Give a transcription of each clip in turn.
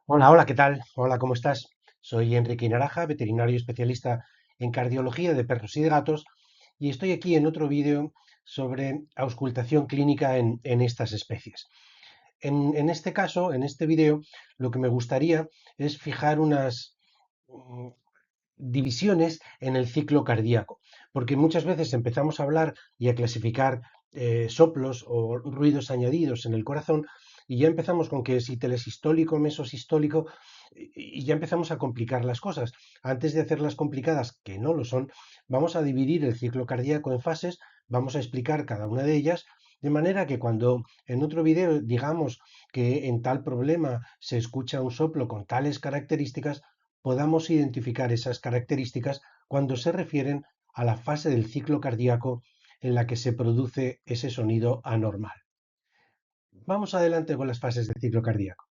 Hola, hola, ¿qué tal? Hola, ¿cómo estás? Soy Enrique Naraja, veterinario especialista en cardiología de perros y de gatos, y estoy aquí en otro vídeo sobre auscultación clínica en estas especies. En este caso, en este vídeo, lo que me gustaría es fijar unas divisiones en el ciclo cardíaco, porque muchas veces empezamos a hablar y a clasificar soplos o ruidos añadidos en el corazón y ya empezamos con que si telesistólico, mesosistólico, y ya empezamos a complicar las cosas. Antes de hacerlas complicadas, que no lo son, vamos a dividir el ciclo cardíaco en fases, vamos a explicar cada una de ellas, de manera que cuando en otro video digamos que en tal problema se escucha un soplo con tales características, podamos identificar esas características cuando se refieren a la fase del ciclo cardíaco en la que se produce ese sonido anormal. Vamos adelante con las fases del ciclo cardíaco.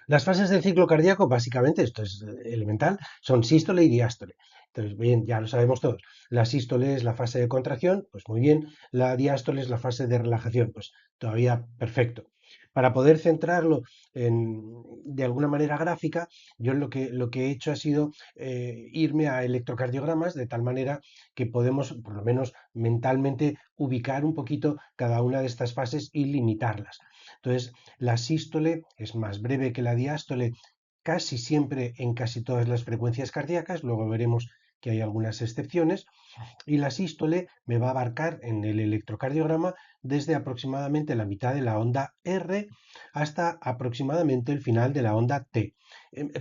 Las fases del ciclo cardíaco, básicamente, esto es elemental, son sístole y diástole. Entonces, bien, ya lo sabemos todos. La sístole es la fase de contracción, pues muy bien. La diástole es la fase de relajación, pues todavía perfecto. Para poder centrarlo de alguna manera gráfica, yo lo que he hecho ha sido irme a electrocardiogramas de tal manera que podemos, por lo menos mentalmente, ubicar un poquito cada una de estas fases y limitarlas. Entonces, la sístole es más breve que la diástole casi siempre en casi todas las frecuencias cardíacas, luego veremos que hay algunas excepciones, y la sístole me va a abarcar en el electrocardiograma desde aproximadamente la mitad de la onda R hasta aproximadamente el final de la onda T.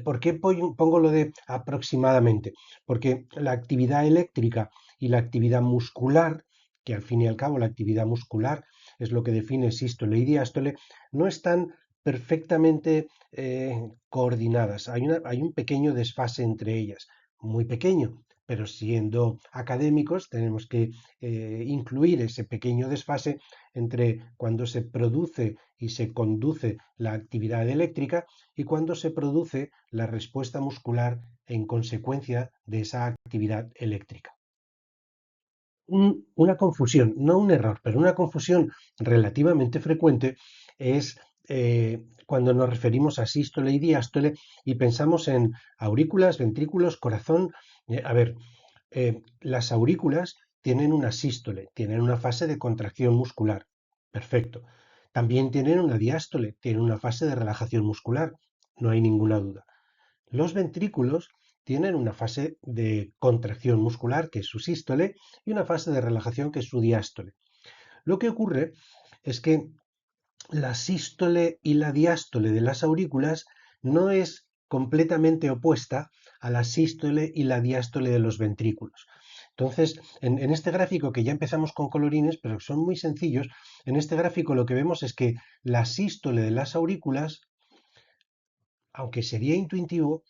¿Por qué pongo lo de aproximadamente? Porque la actividad eléctrica y la actividad muscular, que al fin y al cabo la actividad muscular es lo que define sístole y diástole, no están perfectamente coordinadas. Hay un pequeño desfase entre ellas, muy pequeño, pero siendo académicos tenemos que incluir ese pequeño desfase entre cuando se produce y se conduce la actividad eléctrica y cuando se produce la respuesta muscular en consecuencia de esa actividad eléctrica. Una confusión, no un error, pero una confusión relativamente frecuente es cuando nos referimos a sístole y diástole y pensamos en aurículas, ventrículos, corazón. A ver, las aurículas tienen una sístole, tienen una fase de contracción muscular. Perfecto. También tienen una diástole, tienen una fase de relajación muscular. No hay ninguna duda. Los ventrículos tienen una fase de contracción muscular, que es su sístole, y una fase de relajación, que es su diástole. Lo que ocurre es que la sístole y la diástole de las aurículas no es completamente opuesta a la sístole y la diástole de los ventrículos. Entonces, en este gráfico, que ya empezamos con colorines, pero son muy sencillos, en este gráfico lo que vemos es que la sístole de las aurículas, aunque sería intuitivo,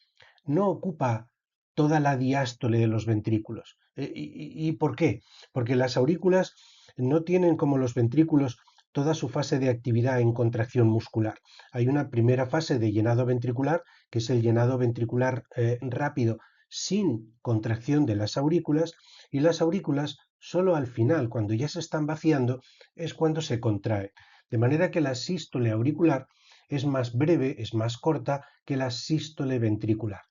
no ocupa toda la diástole de los ventrículos. ¿Y por qué? Porque las aurículas no tienen como los ventrículos toda su fase de actividad en contracción muscular. Hay una primera fase de llenado ventricular, que es el llenado ventricular rápido sin contracción de las aurículas, y las aurículas solo al final, cuando ya se están vaciando, es cuando se contrae. De manera que la sístole auricular es más breve, es más corta que la sístole ventricular.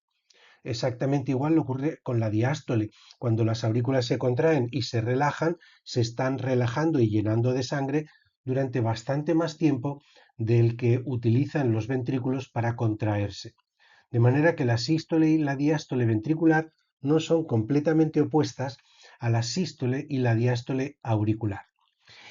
Exactamente igual ocurre con la diástole. Cuando las aurículas se contraen y se relajan, se están relajando y llenando de sangre durante bastante más tiempo del que utilizan los ventrículos para contraerse. De manera que la sístole y la diástole ventricular no son completamente opuestas a la sístole y la diástole auricular.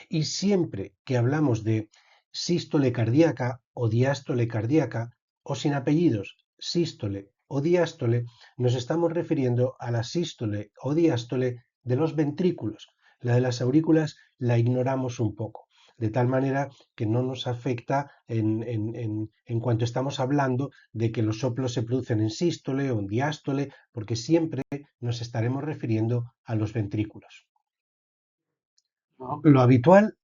Y siempre que hablamos de sístole cardíaca o diástole cardíaca, o sin apellidos, sístole o diástole, nos estamos refiriendo a la sístole o diástole de los ventrículos. La de las aurículas la ignoramos un poco, de tal manera que no nos afecta en cuanto estamos hablando de que los soplos se producen en sístole o en diástole, porque siempre nos estaremos refiriendo a los ventrículos. Lo habitual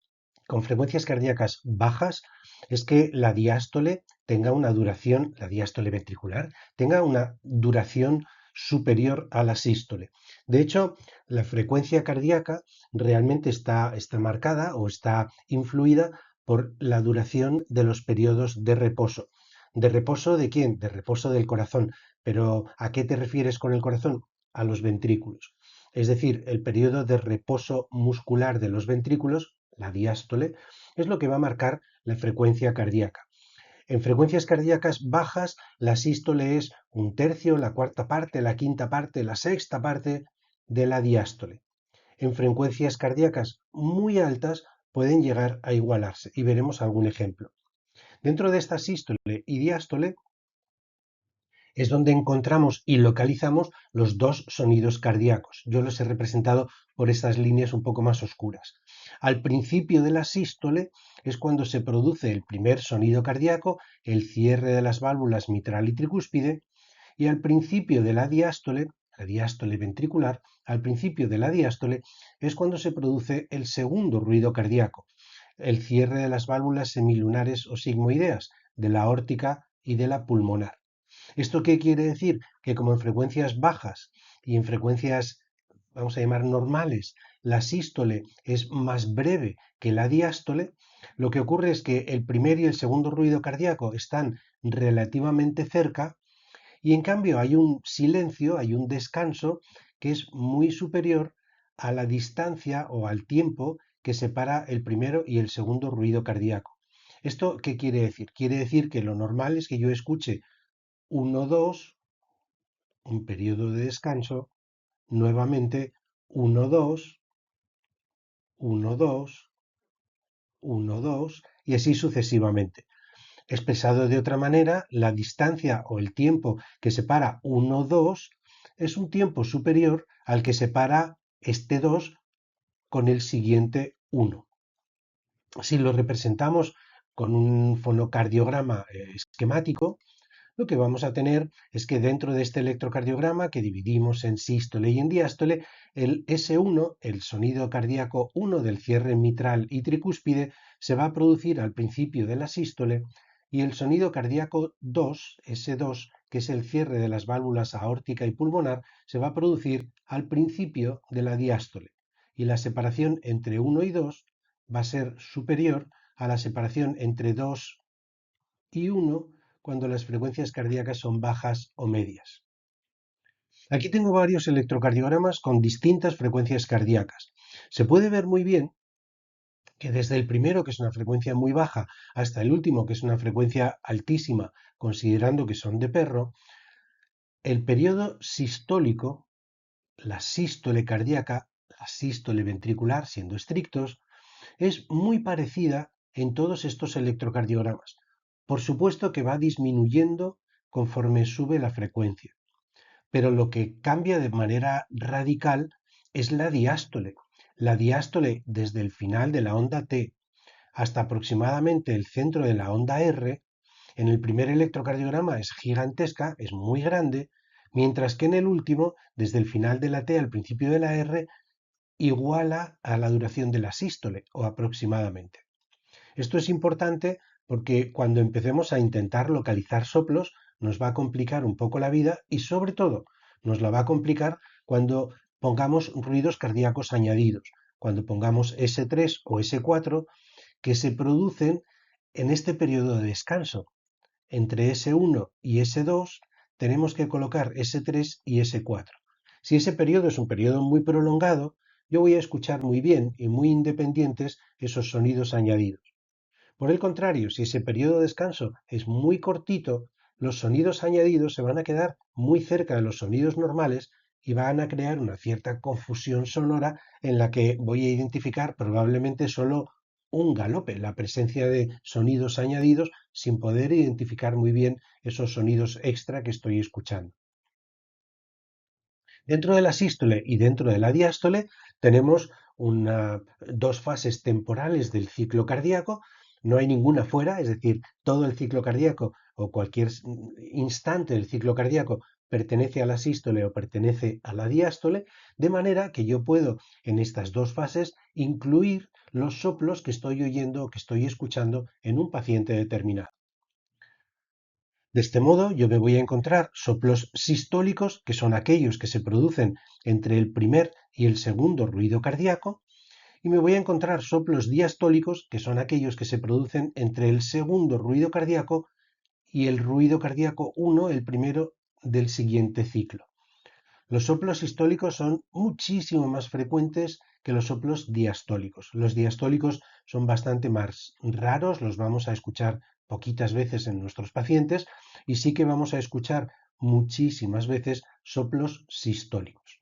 con frecuencias cardíacas bajas es que la diástole tenga una duración, la diástole ventricular, tenga una duración superior a la sístole. De hecho, la frecuencia cardíaca realmente está marcada o está influida por la duración de los periodos de reposo. ¿De reposo de quién? De reposo del corazón. Pero ¿a qué te refieres con el corazón? A los ventrículos. Es decir, el periodo de reposo muscular de los ventrículos, la diástole, es lo que va a marcar la frecuencia cardíaca. En frecuencias cardíacas bajas, la sístole es un tercio, la cuarta parte, la quinta parte, la sexta parte de la diástole. En frecuencias cardíacas muy altas pueden llegar a igualarse y veremos algún ejemplo. Dentro de esta sístole y diástole es donde encontramos y localizamos los dos sonidos cardíacos. Yo los he representado por estas líneas un poco más oscuras. Al principio de la sístole es cuando se produce el primer sonido cardíaco, el cierre de las válvulas mitral y tricúspide, y al principio de la diástole ventricular, al principio de la diástole es cuando se produce el segundo ruido cardíaco, el cierre de las válvulas semilunares o sigmoideas, de la aórtica y de la pulmonar. ¿Esto qué quiere decir? Que como en frecuencias bajas y en frecuencias, vamos a llamar normales, la sístole es más breve que la diástole, lo que ocurre es que el primer y el segundo ruido cardíaco están relativamente cerca y en cambio hay un silencio, hay un descanso que es muy superior a la distancia o al tiempo que separa el primero y el segundo ruido cardíaco. ¿Esto qué quiere decir? Quiere decir que lo normal es que yo escuche 1, 2, un periodo de descanso, nuevamente 1, 2, 1, 2, 1, 2 y así sucesivamente. Expresado de otra manera, la distancia o el tiempo que separa 1, 2 es un tiempo superior al que separa este 2 con el siguiente 1. Si lo representamos con un fonocardiograma esquemático, lo que vamos a tener es que dentro de este electrocardiograma que dividimos en sístole y en diástole, el S1, el sonido cardíaco 1 del cierre mitral y tricúspide, se va a producir al principio de la sístole y el sonido cardíaco 2, S2, que es el cierre de las válvulas aórtica y pulmonar, se va a producir al principio de la diástole. Y la separación entre 1 y 2 va a ser superior a la separación entre 2 y 1 cuando las frecuencias cardíacas son bajas o medias. Aquí tengo varios electrocardiogramas con distintas frecuencias cardíacas. Se puede ver muy bien que desde el primero, que es una frecuencia muy baja, hasta el último, que es una frecuencia altísima, considerando que son de perro, el periodo sistólico, la sístole cardíaca, la sístole ventricular, siendo estrictos, es muy parecida en todos estos electrocardiogramas. Por supuesto que va disminuyendo conforme sube la frecuencia, pero lo que cambia de manera radical es la diástole. La diástole desde el final de la onda T hasta aproximadamente el centro de la onda R, en el primer electrocardiograma es gigantesca, es muy grande, mientras que en el último, desde el final de la T al principio de la R, iguala a la duración de la sístole o aproximadamente. Esto es importante porque cuando empecemos a intentar localizar soplos nos va a complicar un poco la vida y sobre todo nos la va a complicar cuando pongamos ruidos cardíacos añadidos, cuando pongamos S3 o S4 que se producen en este periodo de descanso. Entre S1 y S2 tenemos que colocar S3 y S4. Si ese periodo es un periodo muy prolongado, yo voy a escuchar muy bien y muy independientes esos sonidos añadidos. Por el contrario, si ese periodo de descanso es muy cortito, los sonidos añadidos se van a quedar muy cerca de los sonidos normales y van a crear una cierta confusión sonora en la que voy a identificar probablemente solo un galope, la presencia de sonidos añadidos sin poder identificar muy bien esos sonidos extra que estoy escuchando. Dentro de la sístole y dentro de la diástole tenemos dos fases temporales del ciclo cardíaco. No hay ninguna fuera, es decir, todo el ciclo cardíaco o cualquier instante del ciclo cardíaco pertenece a la sístole o pertenece a la diástole, de manera que yo puedo en estas dos fases incluir los soplos que estoy oyendo o que estoy escuchando en un paciente determinado. De este modo, yo me voy a encontrar soplos sistólicos, que son aquellos que se producen entre el primer y el segundo ruido cardíaco, y me voy a encontrar soplos diastólicos, que son aquellos que se producen entre el segundo ruido cardíaco y el ruido cardíaco 1, el primero del siguiente ciclo. Los soplos sistólicos son muchísimo más frecuentes que los soplos diastólicos. Los diastólicos son bastante más raros, los vamos a escuchar poquitas veces en nuestros pacientes y sí que vamos a escuchar muchísimas veces soplos sistólicos.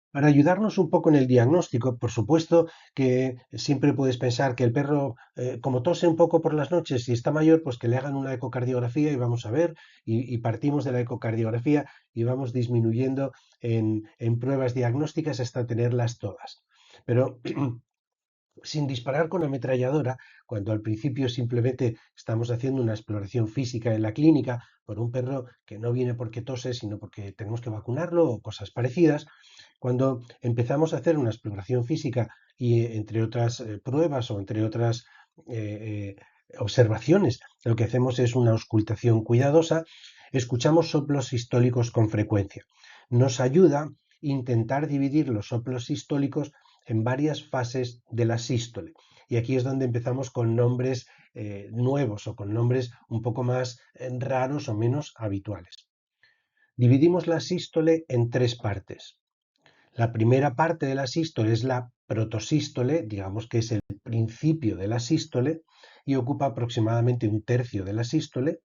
Para ayudarnos un poco en el diagnóstico, por supuesto que siempre puedes pensar que el perro, como tose un poco por las noches y está mayor, pues que le hagan una ecocardiografía y vamos a ver, y partimos de la ecocardiografía y vamos disminuyendo en pruebas diagnósticas hasta tenerlas todas. Pero sin disparar con ametralladora, cuando al principio simplemente estamos haciendo una exploración física en la clínica por un perro que no viene porque tose, sino porque tenemos que vacunarlo o cosas parecidas, cuando empezamos a hacer una exploración física y entre otras pruebas o entre otras observaciones, lo que hacemos es una auscultación cuidadosa, escuchamos soplos sistólicos con frecuencia. Nos ayuda intentar dividir los soplos sistólicos en varias fases de la sístole. Y aquí es donde empezamos con nombres nuevos o con nombres un poco más raros o menos habituales. Dividimos la sístole en tres partes. La primera parte de la sístole es la protosístole, digamos que es el principio de la sístole y ocupa aproximadamente un tercio de la sístole.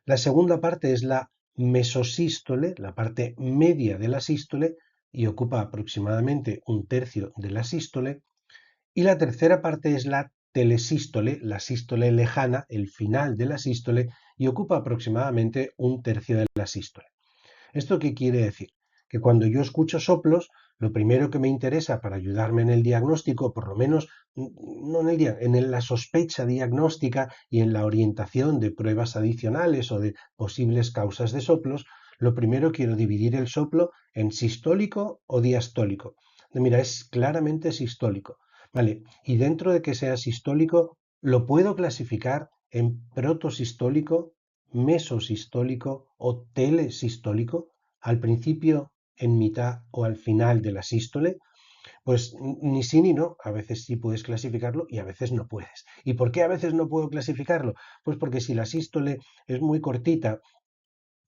La segunda parte es la mesosístole, la parte media de la sístole y ocupa aproximadamente un tercio de la sístole. Y la tercera parte es la telesístole, la sístole lejana, el final de la sístole y ocupa aproximadamente un tercio de la sístole. ¿Esto qué quiere decir? Que cuando yo escucho soplos, lo primero que me interesa para ayudarme en el diagnóstico, por lo menos no en el en la sospecha diagnóstica y en la orientación de pruebas adicionales o de posibles causas de soplos, lo primero quiero dividir el soplo en sistólico o diastólico. Mira, es claramente sistólico. Vale, y dentro de que sea sistólico, lo puedo clasificar en protosistólico, mesosistólico o telesistólico, al principio, en mitad o al final de la sístole, pues ni sí ni no. A veces sí puedes clasificarlo y a veces no puedes. ¿Y por qué a veces no puedo clasificarlo? Pues porque si la sístole es muy cortita,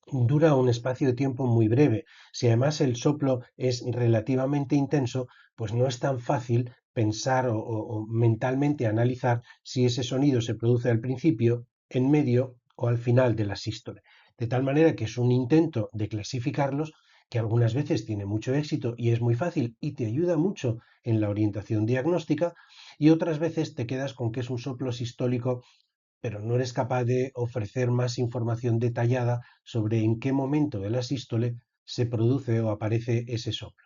dura un espacio de tiempo muy breve. Si además el soplo es relativamente intenso, pues no es tan fácil pensar o mentalmente analizar si ese sonido se produce al principio, en medio o al final de la sístole. De tal manera que es un intento de clasificarlos que algunas veces tiene mucho éxito y es muy fácil y te ayuda mucho en la orientación diagnóstica y otras veces te quedas con que es un soplo sistólico pero no eres capaz de ofrecer más información detallada sobre en qué momento de la sístole se produce o aparece ese soplo.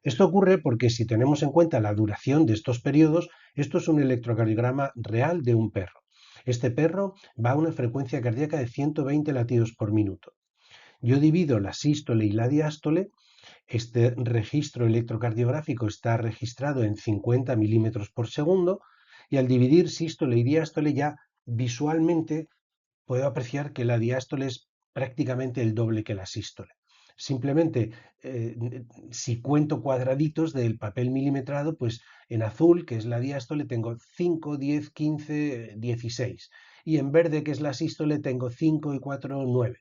Esto ocurre porque si tenemos en cuenta la duración de estos periodos, esto es un electrocardiograma real de un perro. Este perro va a una frecuencia cardíaca de 120 latidos por minuto. Yo divido la sístole y la diástole. Este registro electrocardiográfico está registrado en 50 milímetros por segundo y al dividir sístole y diástole ya visualmente puedo apreciar que la diástole es prácticamente el doble que la sístole. Simplemente, si cuento cuadraditos del papel milimetrado, pues en azul, que es la diástole, tengo 5, 10, 15, 16. Y en verde, que es la sístole, tengo 5 y 4, 9.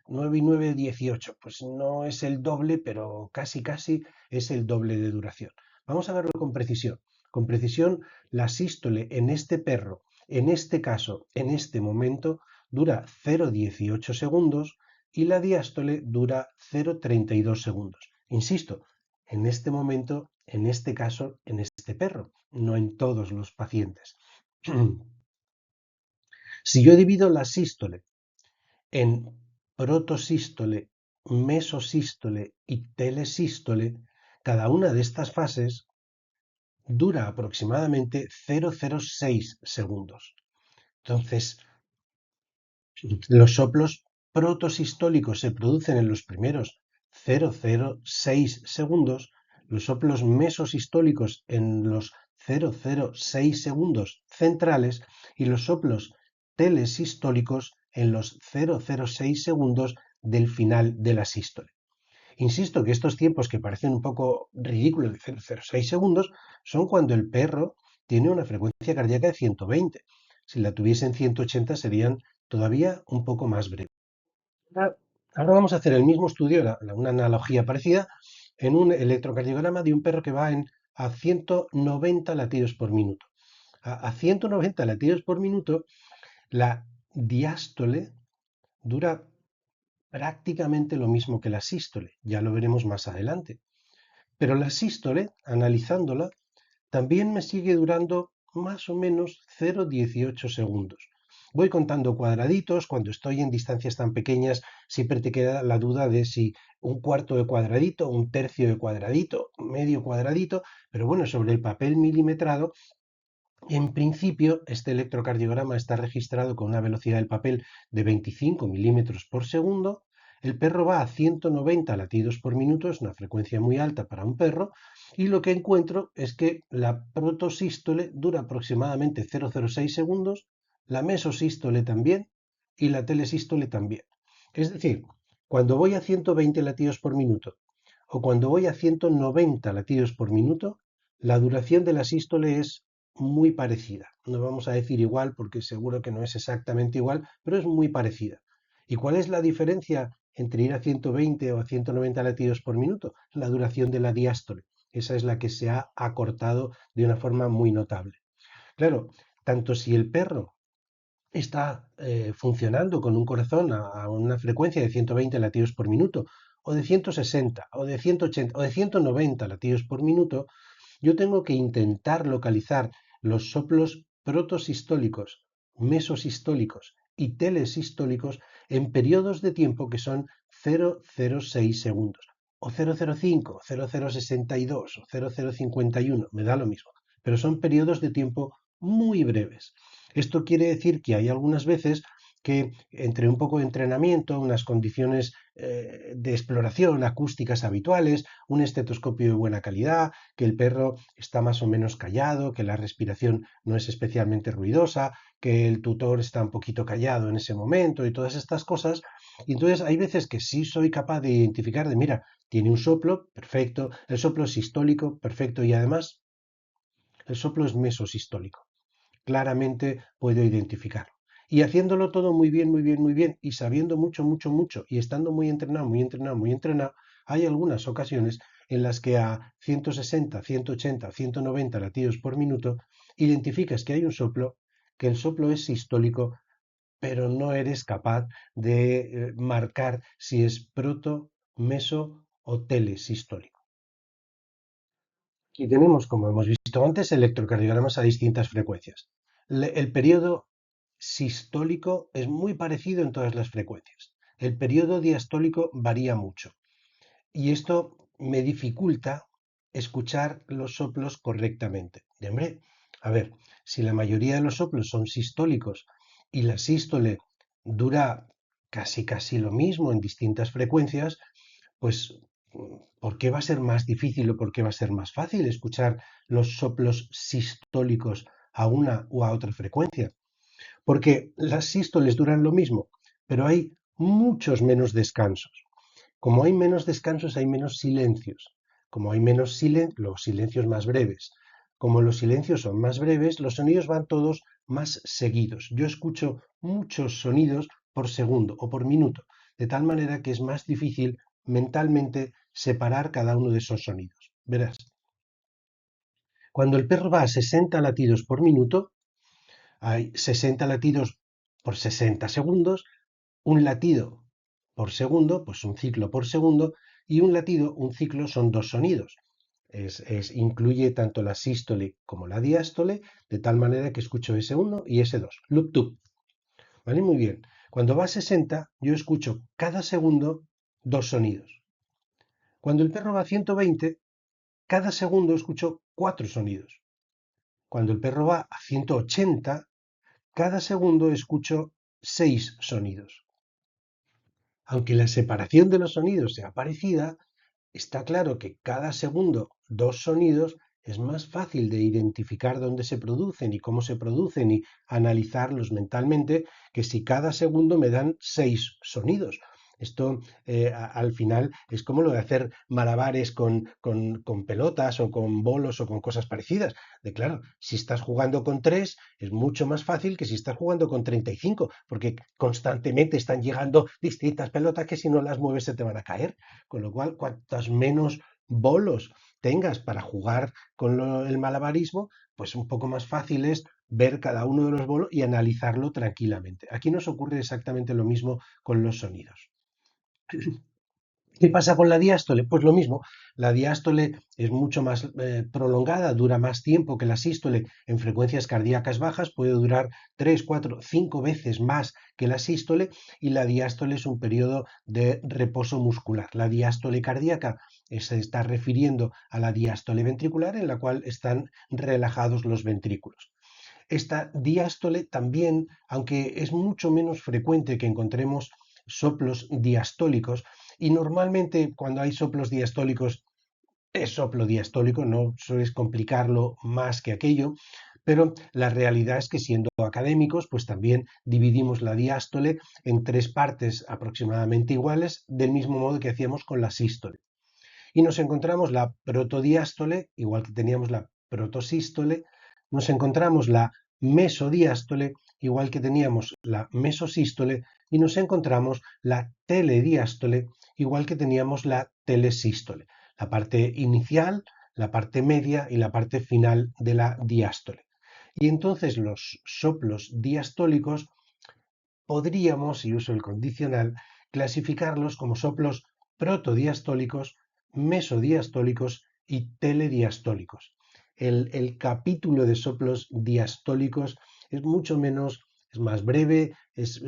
9 y 9, 18. Pues no es el doble, pero casi, casi es el doble de duración. Vamos a verlo con precisión. Con precisión, la sístole en este perro, en este caso, en este momento, dura 0,18 segundos y la diástole dura 0,32 segundos. Insisto, en este momento, en este caso, en este perro, no en todos los pacientes. Si yo divido la sístole en protosístole, mesosístole y telesístole, cada una de estas fases dura aproximadamente 0,06 segundos. Entonces, los soplos protosistólicos se producen en los primeros 0,06 segundos, los soplos mesosistólicos en los 0,06 segundos centrales y los soplos telesistólicos en los 0,06 segundos del final de la sístole. Insisto que estos tiempos que parecen un poco ridículos de 0,06 segundos son cuando el perro tiene una frecuencia cardíaca de 120. Si la tuviese en 180 serían todavía un poco más breves. Ahora ahora vamos a hacer el mismo estudio, una analogía parecida, en un electrocardiograma de un perro que va a 190 latidos por minuto. A 190 latidos por minuto, la diástole dura prácticamente lo mismo que la sístole, ya lo veremos más adelante. Pero la sístole, analizándola, también me sigue durando más o menos 0,18 segundos. Voy contando cuadraditos, cuando estoy en distancias tan pequeñas siempre te queda la duda de si un cuarto de cuadradito, un tercio de cuadradito, medio cuadradito, pero bueno, sobre el papel milimetrado, en principio este electrocardiograma está registrado con una velocidad del papel de 25 milímetros por segundo. El perro va a 190 latidos por minuto, es una frecuencia muy alta para un perro, y lo que encuentro es que la protosístole dura aproximadamente 0,06 segundos, la mesosístole también y la telesístole también. Es decir, cuando voy a 120 latidos por minuto o cuando voy a 190 latidos por minuto, la duración de la sístole es muy parecida. No vamos a decir igual porque seguro que no es exactamente igual, pero es muy parecida. ¿Y cuál es la diferencia entre ir a 120 o a 190 latidos por minuto? La duración de la diástole. Esa es la que se ha acortado de una forma muy notable. Claro, tanto si el perro está funcionando con un corazón a una frecuencia de 120 latidos por minuto, o de 160, o de 180, o de 190 latidos por minuto, yo tengo que intentar localizar los soplos protosistólicos, mesosistólicos y telesistólicos en periodos de tiempo que son 0,06 segundos, o 0,05, 0,062 o 0,051, me da lo mismo, pero son periodos de tiempo muy breves. Esto quiere decir que hay algunas veces que entre un poco de entrenamiento, unas condiciones de exploración acústicas habituales, un estetoscopio de buena calidad, que el perro está más o menos callado, que la respiración no es especialmente ruidosa, que el tutor está un poquito callado en ese momento y todas estas cosas. Y entonces hay veces que sí soy capaz de identificar de, mira, tiene un soplo, perfecto, el soplo es sistólico, perfecto, y además el soplo es mesosistólico. Claramente puedo identificarlo. Y haciéndolo todo muy bien, muy bien, muy bien, y sabiendo mucho, mucho, mucho, y estando muy entrenado, muy entrenado, muy entrenado, hay algunas ocasiones en las que a 160, 180, 190 latidos por minuto identificas que hay un soplo, que el soplo es sistólico, pero no eres capaz de marcar si es proto, meso o telesistólico. Y tenemos, como hemos visto antes, electrocardiogramas a distintas frecuencias. El periodo sistólico es muy parecido en todas las frecuencias. El periodo diastólico varía mucho. Y esto me dificulta escuchar los soplos correctamente. De hombre, a ver, si la mayoría de los soplos son sistólicos y la sístole dura casi lo mismo en distintas frecuencias, pues ¿por qué va a ser más difícil o por qué va a ser más fácil escuchar los soplos sistólicos a una u a otra frecuencia? Porque las sístoles duran lo mismo, pero hay muchos menos descansos. Como hay menos descansos, hay menos silencios. Como hay menos los silencios más breves. Como los silencios son más breves, los sonidos van todos más seguidos. Yo escucho muchos sonidos por segundo o por minuto, de tal manera que es más difícil mentalmente separar cada uno de esos sonidos. Verás, cuando el perro va a 60 latidos por minuto, hay 60 latidos por 60 segundos, un latido por segundo, pues un ciclo por segundo, y un latido, un ciclo, son dos sonidos. Incluye tanto la sístole como la diástole, de tal manera que escucho S1 y S2. Loop tube. ¿Vale? Muy bien. Cuando va a 60, yo escucho cada segundo dos sonidos. Cuando el perro va a 120, cada segundo escucho cuatro sonidos. Cuando el perro va a 180, cada segundo escucho seis sonidos. Aunque la separación de los sonidos sea parecida, está claro que cada segundo dos sonidos es más fácil de identificar dónde se producen y cómo se producen y analizarlos mentalmente que si cada segundo me dan seis sonidos. Esto al final es como lo de hacer malabares con pelotas o con bolos o con cosas parecidas. De claro, si estás jugando con tres, es mucho más fácil que si estás jugando con 35, porque constantemente están llegando distintas pelotas que si no las mueves se te van a caer. Con lo cual, cuantas menos bolos tengas para jugar con el malabarismo, pues un poco más fácil es ver cada uno de los bolos y analizarlo tranquilamente. Aquí nos ocurre exactamente lo mismo con los sonidos. ¿Qué pasa con la diástole? Pues lo mismo, la diástole es mucho más prolongada, dura más tiempo que la sístole en frecuencias cardíacas bajas, puede durar 3, 4, 5 veces más que la sístole, y la diástole es un periodo de reposo muscular. La diástole cardíaca se está refiriendo a la diástole ventricular en la cual están relajados los ventrículos. Esta diástole también, aunque es mucho menos frecuente que encontremos soplos diastólicos, y normalmente cuando hay soplos diastólicos es soplo diastólico, no sueles complicarlo más que aquello, pero la realidad es que siendo académicos, pues también dividimos la diástole en tres partes aproximadamente iguales, del mismo modo que hacíamos con la sístole. Y nos encontramos la protodiástole, igual que teníamos la protosístole, nos encontramos la mesodiástole, igual que teníamos la mesosístole, y nos encontramos la telediástole, igual que teníamos la telesístole, la parte inicial, la parte media y la parte final de la diástole. Y entonces los soplos diastólicos podríamos, y uso el condicional, clasificarlos como soplos protodiastólicos, mesodiastólicos y telediastólicos. El capítulo de soplos diastólicos es mucho menos, es más breve, es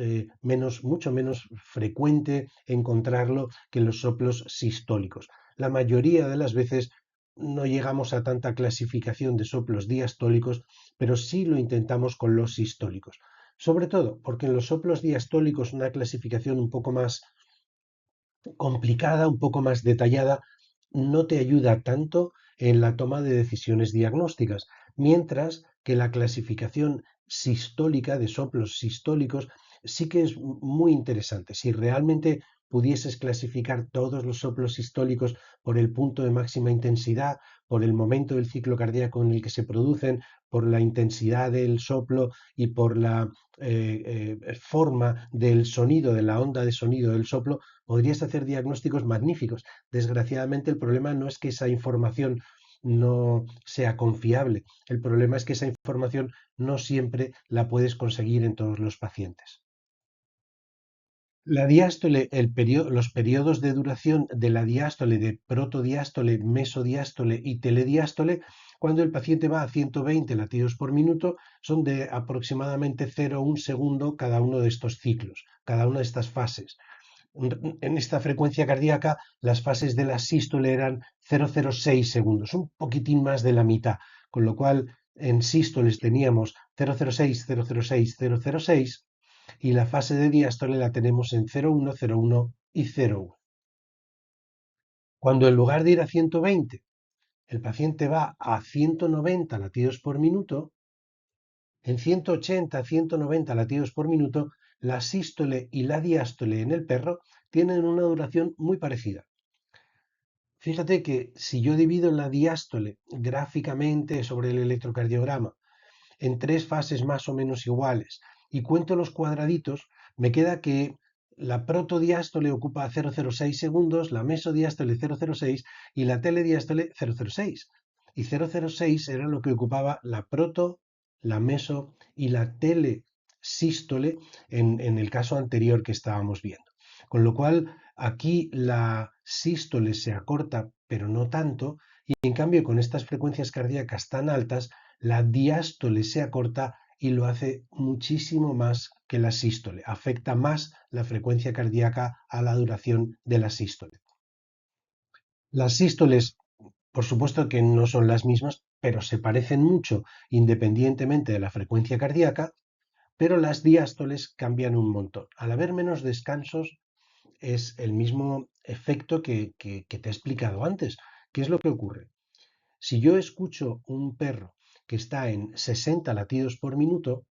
mucho menos frecuente encontrarlo que los soplos sistólicos. La mayoría de las veces no llegamos a tanta clasificación de soplos diastólicos, pero sí lo intentamos con los sistólicos. Sobre todo porque en los soplos diastólicos una clasificación un poco más complicada, un poco más detallada, no te ayuda tanto en la toma de decisiones diagnósticas, mientras que la clasificación sistólica de soplos sistólicos sí que es muy interesante. Si realmente pudieses clasificar todos los soplos sistólicos por el punto de máxima intensidad, por el momento del ciclo cardíaco en el que se producen, por la intensidad del soplo y por la forma del sonido, de la onda de sonido del soplo, podrías hacer diagnósticos magníficos. Desgraciadamente, el problema no es que esa información no sea confiable, el problema es que esa información no siempre la puedes conseguir en todos los pacientes. La diástole, los periodos de duración de la diástole, de protodiástole, mesodiástole y telediástole, cuando el paciente va a 120 latidos por minuto, son de aproximadamente 0,1 segundo cada uno de estos ciclos, cada una de estas fases. En esta frecuencia cardíaca, las fases de la sístole eran 0,06 segundos, un poquitín más de la mitad, con lo cual en sístoles teníamos 0,06, 0,06, 0,06 y la fase de diástole la tenemos en 0,1, 0,1 y 0,1. Cuando en lugar de ir a 120, el paciente va a 190 latidos por minuto, en 180, 190 latidos por minuto, la sístole y la diástole en el perro tienen una duración muy parecida. Fíjate que si yo divido la diástole gráficamente sobre el electrocardiograma en tres fases más o menos iguales y cuento los cuadraditos, me queda que la protodiástole ocupa 0,06 segundos, la mesodiástole 0,06 y la telediástole 0,06. Y 0,06 era lo que ocupaba la proto, la meso y la telesístole en el caso anterior que estábamos viendo. Con lo cual, aquí la sístole se acorta, pero no tanto, y en cambio con estas frecuencias cardíacas tan altas, la diástole se acorta y lo hace muchísimo más que la sístole. Afecta más la frecuencia cardíaca a la duración de la sístole. Las sístoles, por supuesto que no son las mismas, pero se parecen mucho independientemente de la frecuencia cardíaca, pero las diástoles cambian un montón. Al haber menos descansos, es el mismo efecto que te he explicado antes. ¿Qué es lo que ocurre? Si yo escucho un perro que está en 60 latidos por minuto,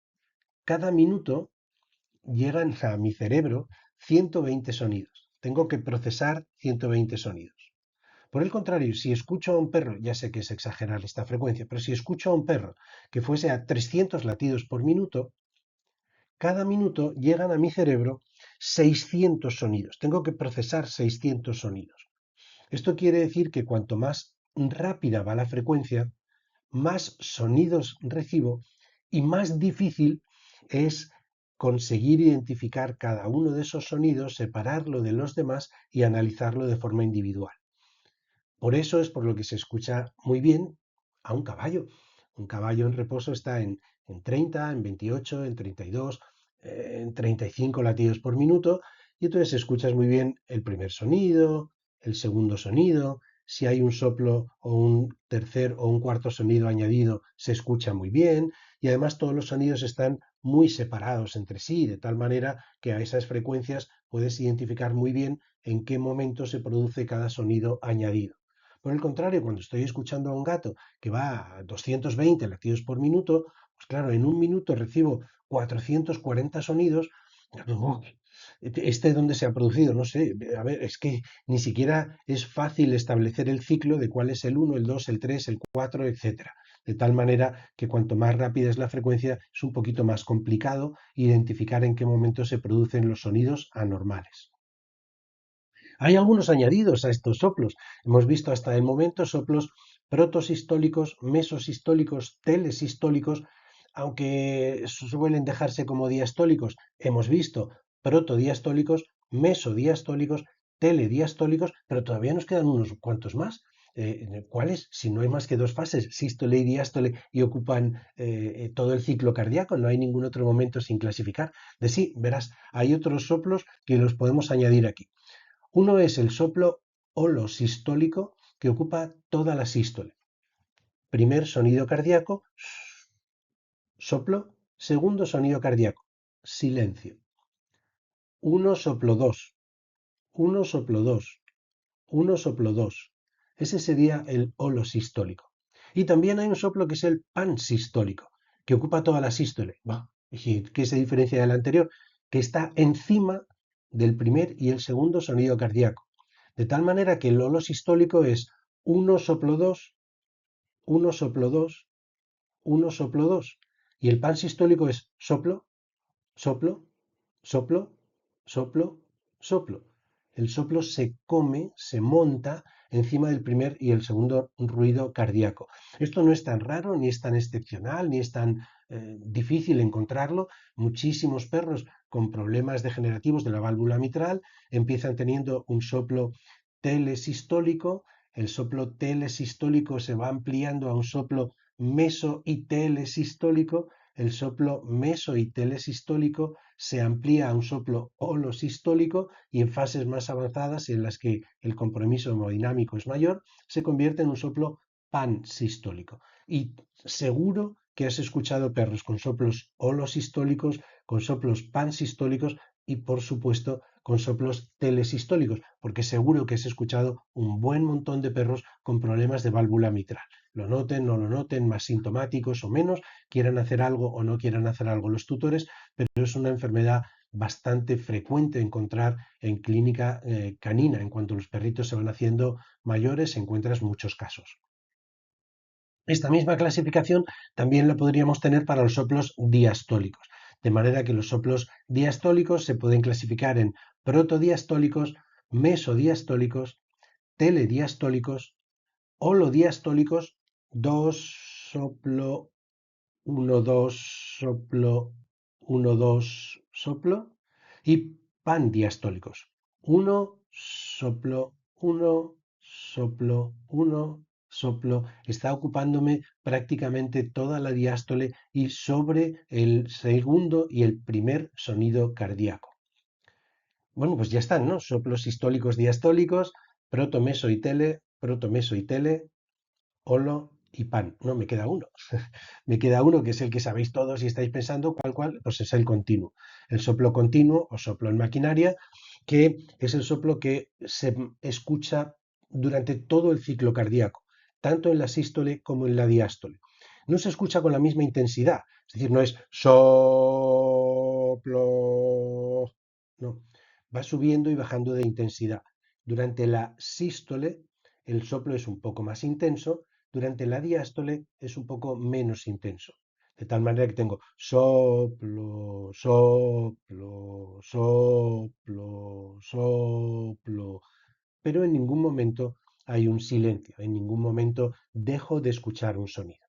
cada minuto llegan a mi cerebro 120 sonidos. tengo que procesar 120 sonidos. Por el contrario, si escucho a un perro, ya sé que es exagerar esta frecuencia, pero si escucho a un perro que fuese a 300 latidos por minuto, cada minuto llegan a mi cerebro 600 sonidos. Tengo que procesar 600 sonidos. Esto quiere decir que cuanto más rápida va la frecuencia, más sonidos recibo y más difícil es conseguir identificar cada uno de esos sonidos, separarlo de los demás y analizarlo de forma individual. Por eso es por lo que se escucha muy bien a un caballo. Un caballo en reposo está en 30, en 28, en 32, en 35 latidos por minuto, y entonces escuchas muy bien el primer sonido, el segundo sonido. Si hay un soplo o un tercer o un cuarto sonido añadido, se escucha muy bien, y además todos los sonidos están muy separados entre sí, de tal manera que a esas frecuencias puedes identificar muy bien en qué momento se produce cada sonido añadido. Por el contrario, cuando estoy escuchando a un gato que va a 220 latidos por minuto, pues claro, en un minuto recibo 440 sonidos. ¿Dónde se ha producido? No sé. A ver, es que ni siquiera es fácil establecer el ciclo de cuál es el uno, el 2, el 3, el 4, etcétera. De tal manera que cuanto más rápida es la frecuencia, es un poquito más complicado identificar en qué momento se producen los sonidos anormales. Hay algunos añadidos a estos soplos. Hemos visto hasta el momento soplos protosistólicos, mesosistólicos, telesistólicos, aunque suelen dejarse como diastólicos. Hemos visto protodiastólicos, mesodiastólicos, telediastólicos, pero todavía nos quedan unos cuantos más. ¿Cuáles? Si no hay más que dos fases, sístole y diástole, y ocupan todo el ciclo cardíaco, no hay ningún otro momento sin clasificar. De sí, verás, hay otros soplos que los podemos añadir aquí. Uno es el soplo holosistólico, que ocupa toda la sístole. Primer sonido cardíaco, soplo. Segundo sonido cardíaco, silencio. Uno soplo dos, uno soplo dos, uno soplo dos. Ese sería el holosistólico. Y también hay un soplo que es el pansistólico, que ocupa toda la sístole. ¿Qué se diferencia del anterior? Que está encima del primer y el segundo sonido cardíaco. De tal manera que el holo sistólico es 1 soplo 2, 1 soplo 2, 1 soplo 2. Y el pan sistólico es soplo, soplo, soplo, soplo, soplo. El soplo se come, se monta encima del primer y el segundo ruido cardíaco. Esto no es tan raro, ni es tan excepcional, ni es tan difícil encontrarlo. Muchísimos perros con problemas degenerativos de la válvula mitral empiezan teniendo un soplo telesistólico. El soplo telesistólico se va ampliando a un soplo meso y telesistólico. El soplo meso y telesistólico se amplía a un soplo holosistólico, y en fases más avanzadas en las que el compromiso hemodinámico es mayor, se convierte en un soplo pansistólico. Y seguro que has escuchado perros con soplos holosistólicos, con soplos pansistólicos y, por supuesto, con soplos telesistólicos, porque seguro que has escuchado un buen montón de perros con problemas de válvula mitral. Lo noten, no lo noten, más sintomáticos o menos, quieran hacer algo o no quieran hacer algo los tutores, pero es una enfermedad bastante frecuente encontrar en clínica canina. En cuanto los perritos se van haciendo mayores, encuentras muchos casos. Esta misma clasificación también la podríamos tener para los soplos diastólicos, de manera que los soplos diastólicos se pueden clasificar en protodiastólicos, mesodiastólicos, telediastólicos, holodiastólicos, 2 soplo, 1 2 soplo, 1 2 soplo, y pandiastólicos, 1 soplo, 1 soplo, 1 soplo. Está ocupándome prácticamente toda la diástole y sobre el segundo y el primer sonido cardíaco. Bueno, pues ya están, ¿no? Soplos sistólicos, diastólicos, protomeso y tele, holo y pan. No, me queda uno. Me queda uno que es el que sabéis todos y estáis pensando cuál, pues es el continuo. El soplo continuo o soplo en maquinaria, que es el soplo que se escucha durante todo el ciclo cardíaco, tanto en la sístole como en la diástole. No se escucha con la misma intensidad, es decir, no es soplo, no, va subiendo y bajando de intensidad. Durante la sístole, el soplo es un poco más intenso, durante la diástole es un poco menos intenso. De tal manera que tengo soplo, soplo, soplo, soplo, pero en ningún momento hay un silencio, en ningún momento dejo de escuchar un sonido.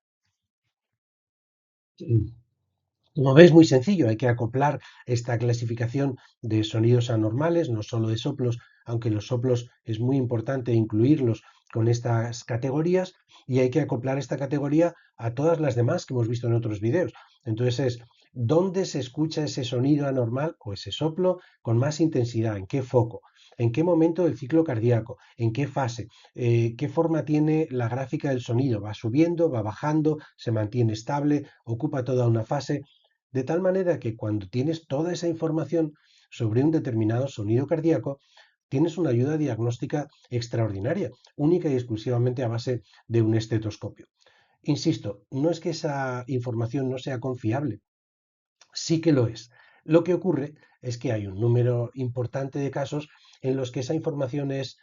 Como ves, muy sencillo, hay que acoplar esta clasificación de sonidos anormales, no solo de soplos, aunque los soplos es muy importante incluirlos con estas categorías, y hay que acoplar esta categoría a todas las demás que hemos visto en otros vídeos. Entonces es, ¿dónde se escucha ese sonido anormal o ese soplo con más intensidad? ¿En qué foco? ¿En qué momento del ciclo cardíaco? ¿En qué fase? ¿Qué forma tiene la gráfica del sonido? ¿Va subiendo? ¿Va bajando? ¿Se mantiene estable? ¿Ocupa toda una fase? De tal manera que cuando tienes toda esa información sobre un determinado sonido cardíaco, tienes una ayuda diagnóstica extraordinaria, única y exclusivamente a base de un estetoscopio. Insisto, no es que esa información no sea confiable, sí que lo es. Lo que ocurre es que hay un número importante de casos en los que esa información es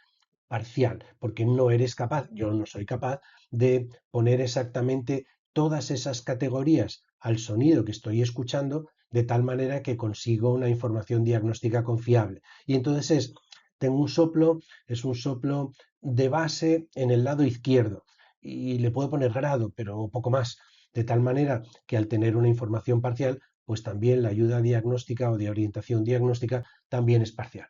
parcial, porque no eres capaz, yo no soy capaz de poner exactamente todas esas categorías al sonido que estoy escuchando de tal manera que consigo una información diagnóstica confiable. Y entonces tengo un soplo, es un soplo de base en el lado izquierdo y le puedo poner grado, pero poco más, de tal manera que al tener una información parcial, pues también la ayuda diagnóstica o de orientación diagnóstica también es parcial.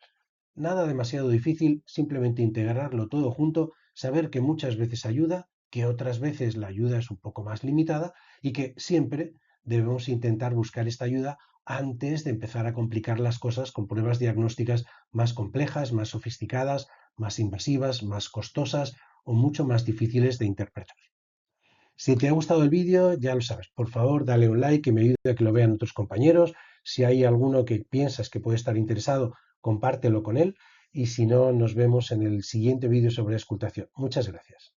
Nada demasiado difícil, simplemente integrarlo todo junto, saber que muchas veces ayuda, que otras veces la ayuda es un poco más limitada y que siempre debemos intentar buscar esta ayuda antes de empezar a complicar las cosas con pruebas diagnósticas más complejas, más sofisticadas, más invasivas, más costosas o mucho más difíciles de interpretar. Si te ha gustado el vídeo, ya lo sabes, por favor dale un like que me ayude a que lo vean otros compañeros. Si hay alguno que piensas que puede estar interesado, compártelo con él. Y si no, nos vemos en el siguiente vídeo sobre auscultación. Muchas gracias.